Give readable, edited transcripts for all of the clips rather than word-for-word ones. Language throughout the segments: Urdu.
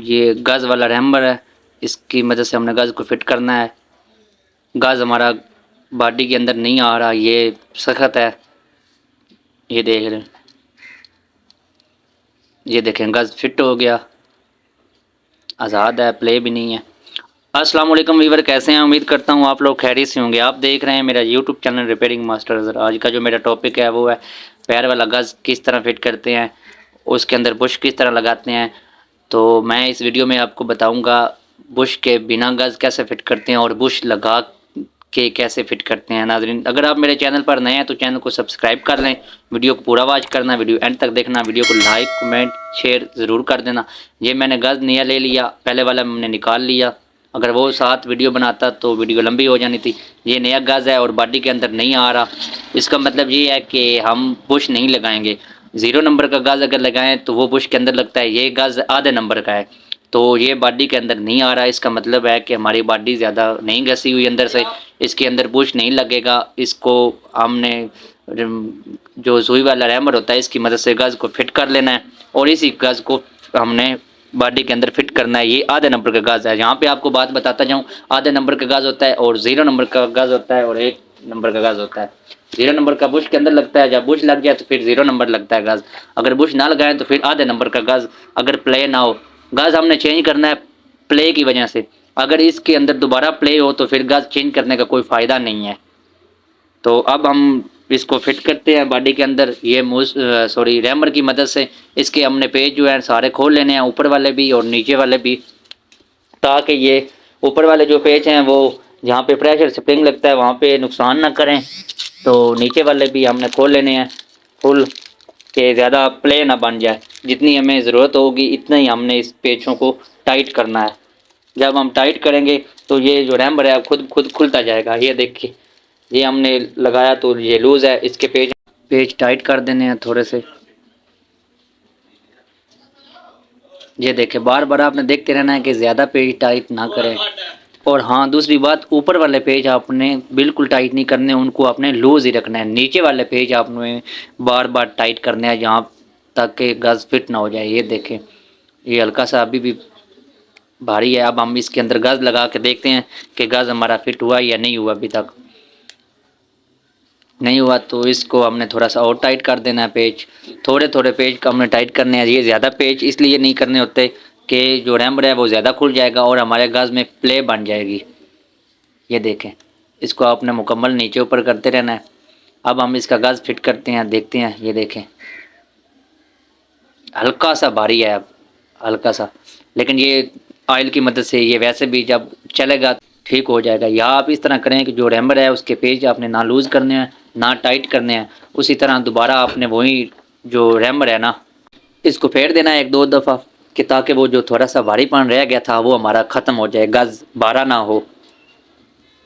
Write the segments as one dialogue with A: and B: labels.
A: یہ گز والا ریمبر ہے، اس کی مدد سے ہم نے گز کو فٹ کرنا ہے۔ گز ہمارا باڈی کے اندر نہیں آ رہا، یہ سخت ہے، یہ دیکھ رہے ہیں، یہ دیکھیں گز فٹ ہو گیا، آزاد ہے، پلے بھی نہیں ہے۔ السلام علیکم ویور، کیسے ہیں؟ امید کرتا ہوں آپ لوگ خیریت سے ہوں گے۔ آپ دیکھ رہے ہیں میرا یوٹیوب چینل ریپیئرنگ ماسٹر۔ آج کا جو میرا ٹاپک ہے وہ ہے پیر والا گز کس طرح فٹ کرتے ہیں، اس کے اندر بش کس طرح لگاتے ہیں۔ تو میں اس ویڈیو میں آپ کو بتاؤں گا بش کے بنا گز کیسے فٹ کرتے ہیں اور بش لگا کے کیسے فٹ کرتے ہیں۔ ناظرین، اگر آپ میرے چینل پر نئے ہیں تو چینل کو سبسکرائب کر لیں، ویڈیو کو پورا واچ کرنا، ویڈیو اینڈ تک دیکھنا، ویڈیو کو لائک کمنٹ شیئر ضرور کر دینا۔ یہ میں نے گز نیا لے لیا، پہلے والا میں نے نکال لیا، اگر وہ ساتھ ویڈیو بناتا تو ویڈیو لمبی ہو جانی تھی۔ یہ نیا گز ہے اور باڈی کے اندر نہیں آ رہا، اس کا مطلب یہ ہے کہ ہم بش نہیں لگائیں گے۔ 0 نمبر کا گز اگر لگائیں تو وہ بش کے اندر لگتا ہے، یہ گز آدھے نمبر کا ہے تو یہ باڈی کے اندر نہیں آ رہا۔ اس کا مطلب ہے کہ ہماری باڈی زیادہ نہیں گسی ہوئی اندر سے، اس کے اندر بش نہیں لگے گا۔ اس کو ہم نے جو سوئی والا ریمر ہوتا ہے اس کی مدد سے گز کو فٹ کر لینا ہے اور اسی گز کو ہم نے باڈی کے اندر فٹ کرنا ہے۔ یہ آدھے نمبر کا گز ہے، یہاں پہ آپ کو بات بتاتا جاؤں، آدھے نمبر کا گز ہوتا ہے اور 0 نمبر کا گز ہوتا ہے اور 1 نمبر کا گز ہوتا ہے۔ 0 نمبر کا بش کے اندر لگتا ہے، جب بش لگ جائے تو پھر 0 نمبر لگتا ہے گز، اگر بش نہ لگائیں تو پھر آدھے نمبر کا گز، اگر پلے نہ ہو۔ گز ہم نے چینج کرنا ہے پلے کی وجہ سے، اگر اس کے اندر دوبارہ پلے ہو تو پھر گز چینج کرنے کا کوئی فائدہ نہیں ہے۔ تو اب ہم اس کو فٹ کرتے ہیں باڈی کے اندر، یہ ریمر کی مدد سے۔ اس کے ہم نے پیج جو ہیں سارے کھول لینے ہیں، اوپر والے بھی اور نیچے والے بھی، تاکہ یہ اوپر والے جو پیج ہیں وہ جہاں پہ پریشر سپرنگ لگتا ہے وہاں پہ نقصان نہ کریں، تو نیچے والے بھی ہم نے کھول لینے ہیں فل، کہ زیادہ پلے نہ بن جائے۔ جتنی ہمیں ضرورت ہوگی اتنا ہی ہم نے اس پیچوں کو ٹائٹ کرنا ہے۔ جب ہم ٹائٹ کریں گے تو یہ جو ریمبر ہے خود کھلتا جائے گا۔ یہ دیکھیے، یہ ہم نے لگایا تو یہ لوز ہے، اس کے پیج ٹائٹ کر دینے ہیں تھوڑے سے۔ یہ دیکھیں، بار بار آپ نے دیکھتے رہنا ہے کہ زیادہ پیج ٹائٹ نہ کریں۔ اور ہاں، دوسری بات، اوپر والے پیج آپ نے بالکل ٹائٹ نہیں کرنے، ان کو آپ نے لوز ہی رکھنا ہے۔ نیچے والے پیج آپ نے بار بار ٹائٹ کرنے ہیں جہاں تک کہ گز فٹ نہ ہو جائے۔ یہ دیکھیں، یہ ہلکا سا ابھی بھی بھاری ہے۔ اب ہم اس کے اندر گز لگا کے دیکھتے ہیں کہ گز ہمارا فٹ ہوا یا نہیں ہوا۔ ابھی تک نہیں ہوا تو اس کو ہم نے تھوڑا سا اور ٹائٹ کر دینا ہے پیج، تھوڑے تھوڑے پیج کا ہم نے ٹائٹ کرنے ہیں۔ یہ زیادہ پیج اس لیے نہیں کرنے ہوتے کہ جو ریمبر ہے وہ زیادہ کھل جائے گا اور ہمارے گز میں پلے بن جائے گی۔ یہ دیکھیں، اس کو آپ نے مکمل نیچے اوپر کرتے رہنا ہے۔ اب ہم اس کا گز فٹ کرتے ہیں، دیکھتے ہیں۔ یہ دیکھیں، ہلکا سا بھاری ہے، اب ہلکا سا، لیکن یہ آئل کی مدد سے یہ ویسے بھی جب چلے گا ٹھیک ہو جائے گا۔ یا آپ اس طرح کریں کہ جو ریمبر ہے اس کے پیج آپ نے نہ لوز کرنے ہیں نہ ٹائٹ کرنے ہیں، اسی طرح دوبارہ آپ نے وہی جو ریمبر ہے نا اس کو پھیر دینا ہے 1-2 دفعہ، کہ تاکہ وہ جو تھوڑا سا بھاری پن رہ گیا تھا وہ ہمارا ختم ہو جائے، گز بارہ نہ ہو۔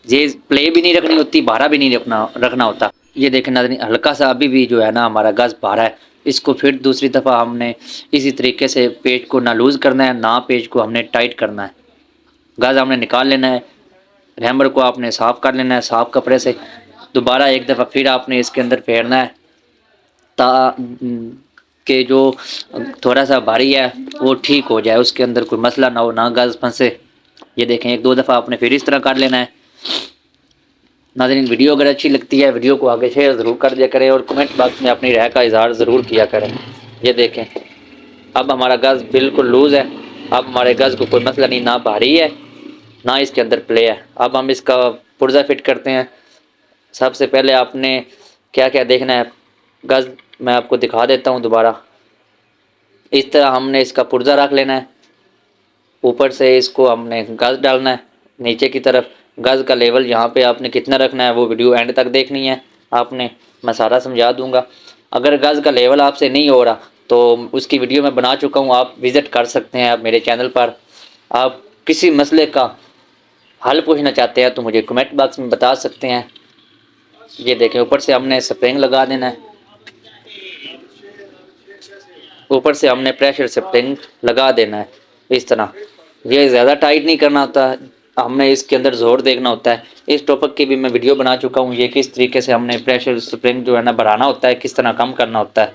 A: یہ پلے بھی نہیں رکھنی ہوتی، بارہ بھی نہیں رکھنا ہوتا۔ یہ دیکھیں ناظرین، ہلکا سا ابھی بھی جو ہے نا ہمارا گز بارہ ہے۔ اس کو پھر دوسری دفعہ ہم نے اسی طریقے سے پیج کو نہ لوز کرنا ہے نہ پیج کو ہم نے ٹائٹ کرنا ہے۔ گز ہم نے نکال لینا ہے، ریمبر کو آپ نے صاف کر لینا ہے صاف کپڑے سے۔ دوبارہ ایک دفعہ پھر آپ نے اس کے اندر پھیرنا ہے کہ جو تھوڑا سا بھاری ہے وہ ٹھیک ہو جائے، اس کے اندر کوئی مسئلہ نہ ہو، نہ گز پھنسے۔ یہ دیکھیں، 1-2 دفعہ آپ نے پھر اس طرح کر لینا ہے۔ ناظرین، ویڈیو اگر اچھی لگتی ہے ویڈیو کو آگے شیئر ضرور کر دیا کریں اور کمنٹ باکس میں اپنی رائے کا اظہار ضرور کیا کریں۔ یہ دیکھیں، اب ہمارا گز بالکل لوز ہے، اب ہمارے گز کو کوئی مسئلہ نہیں، نہ بھاری ہے نہ اس کے اندر پلے ہے۔ اب ہم اس کا پرزہ فٹ کرتے ہیں۔ سب سے پہلے آپ نے کیا کیا دیکھنا ہے، گز میں آپ کو دکھا دیتا ہوں دوبارہ۔ اس طرح ہم نے اس کا پرزہ رکھ لینا ہے، اوپر سے اس کو ہم نے گز ڈالنا ہے، نیچے کی طرف گز کا لیول یہاں پہ آپ نے کتنا رکھنا ہے وہ ویڈیو اینڈ تک دیکھنی ہے آپ نے، میں سارا سمجھا دوں گا۔ اگر گز کا لیول آپ سے نہیں ہو رہا تو اس کی ویڈیو میں بنا چکا ہوں، آپ وزٹ کر سکتے ہیں آپ میرے چینل پر۔ آپ کسی مسئلے کا حل پوچھنا چاہتے ہیں تو مجھے کمنٹ باکس میں بتا سکتے ہیں۔ یہ دیکھیں، اوپر سے ہم نے سپرنگ لگا دینا ہے، اوپر سے ہم نے پریشر سپرنگ لگا دینا ہے اس طرح۔ یہ زیادہ ٹائٹ نہیں کرنا ہوتا، ہم نے اس کے اندر زور دیکھنا ہوتا ہے۔ اس ٹاپک کی بھی میں ویڈیو بنا چکا ہوں، یہ کس طریقے سے ہم نے پریشر سپرنگ جو ہے نا بڑھانا ہوتا ہے، کس طرح کم کرنا ہوتا ہے۔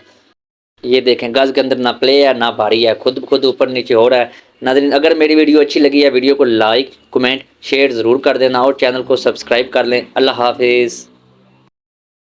A: یہ دیکھیں، گز کے اندر نہ پلے ہے نہ بھاری ہے، خود اوپر نیچے ہو رہا ہے۔ ناظرین اگر میری ویڈیو اچھی لگی ہے ویڈیو کو لائک کمنٹ شیئر ضرور کر دینا اور چینل کو سبسکرائب کر لیں۔ اللہ حافظ۔